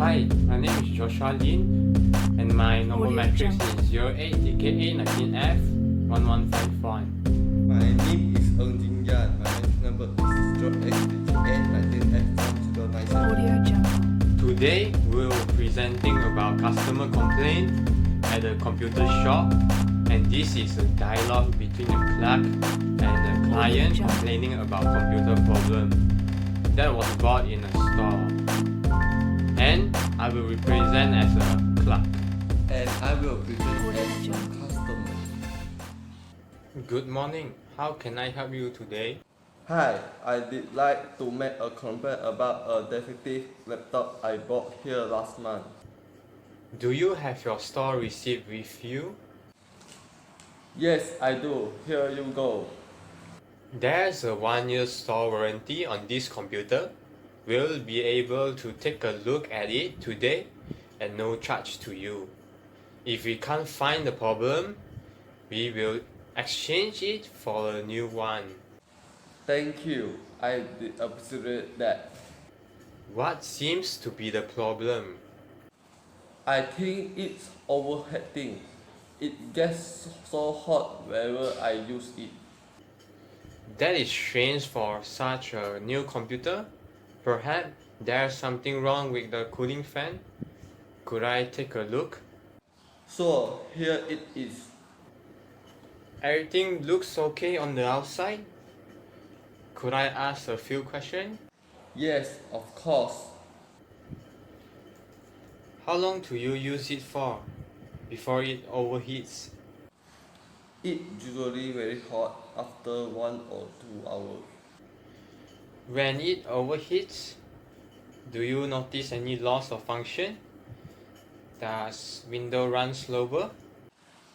Hi, my name is Joshua Lin, and my number matrix is 08DKA19F1151. My name is Ng Jin Yan. My number is 08DKA19F1097. Audio Jungle. Today, we'll be presenting about customer complaint at a computer shop, and this is a dialogue between the clerk and the client complaining about computer problem that was bought in a store. And I will represent as a clerk. And I will present as a customer. Good morning. How can I help you today? Hi, I did like to make a complaint about a defective laptop I bought here last month. Do you have your store receipt with you? Yes, I do. Here you go. There's a 1-year store warranty on this computer. We'll be able to take a look at it today at no charge to you. If we can't find the problem, we will exchange it for a new one. Thank you. I did appreciate that. What seems to be the problem? I think it's overheating. It gets so hot whenever I use it. That is strange for such a new computer. Perhaps there's something wrong with the cooling fan. Could I take a look? So, here it is. Everything looks okay on the outside. Could I ask a few questions? Yes, of course. How long do you use it for before it overheats? It's usually very hot after 1 or 2 hours. When it overheats, do you notice any loss of function? Does Windows run slower?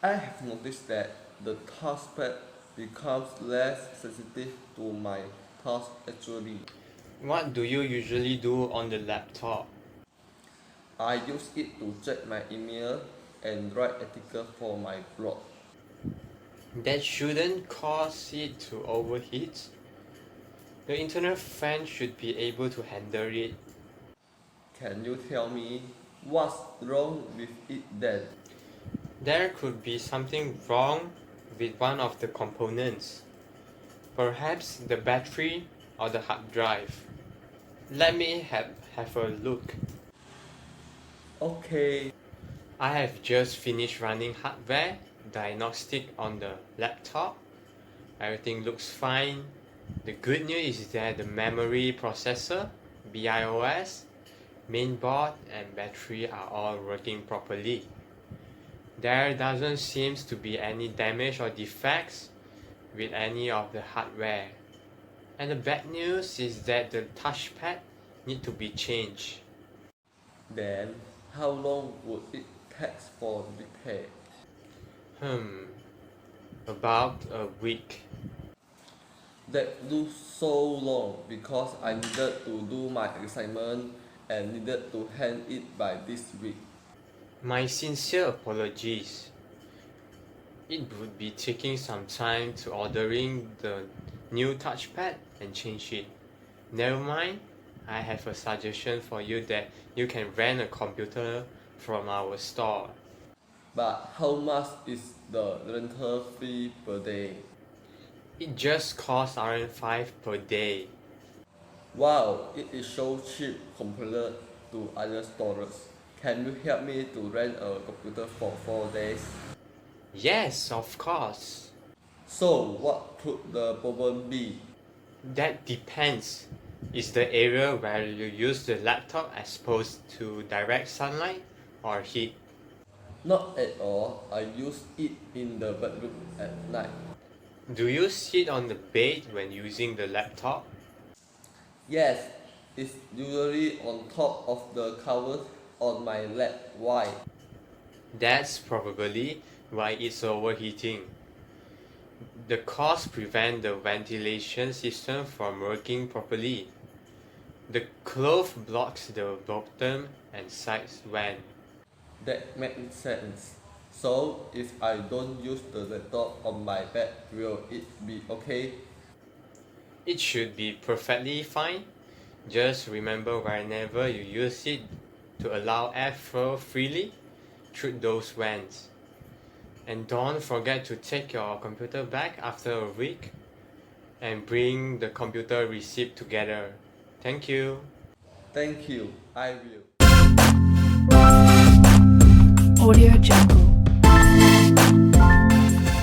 I have noticed that the touchpad becomes less sensitive to my touch actually. What do you usually do on the laptop? I use it to check my email and write articles for my blog. That shouldn't cause it to overheat. The internal fan should be able to handle it. Can you tell me what's wrong with it then? There could be something wrong with one of the components. Perhaps the battery or the hard drive. Let me have a look. Okay. I have just finished running hardware diagnostic on the laptop. Everything looks fine. The good news is that the memory processor, BIOS, mainboard and battery are all working properly. There doesn't seem to be any damage or defects with any of the hardware. And the bad news is that the touchpad need to be changed. Then, how long would it take for repair? About a week. That looks so long because I needed to do my assignment and needed to hand it by this week. My sincere apologies. It would be taking some time to ordering the new touchpad and change it. Never mind, I have a suggestion for you that you can rent a computer from our store. But how much is the rental fee per day? It just costs Rm5 per day. Wow, it is so cheap compared to other stores. Can you help me to rent a computer for 4 days? Yes, of course. So, what could the problem be? That depends. Is the area where you use the laptop exposed to direct sunlight or heat? Not at all. I use it in the bedroom at night. Do you sit on the bed when using the laptop? Yes, it's usually on top of the covers on my lap. Why? That's probably why it's overheating. The cause prevents the ventilation system from working properly. The cloth blocks the bottom and sides vent. That makes sense. So, if I don't use the laptop on my bed, will it be okay? It should be perfectly fine. Just remember whenever you use it, to allow airflow freely through those vents. And don't forget to take your computer back after a week and bring the computer receipt together. Thank you. Thank you. I will. Audio Jungle.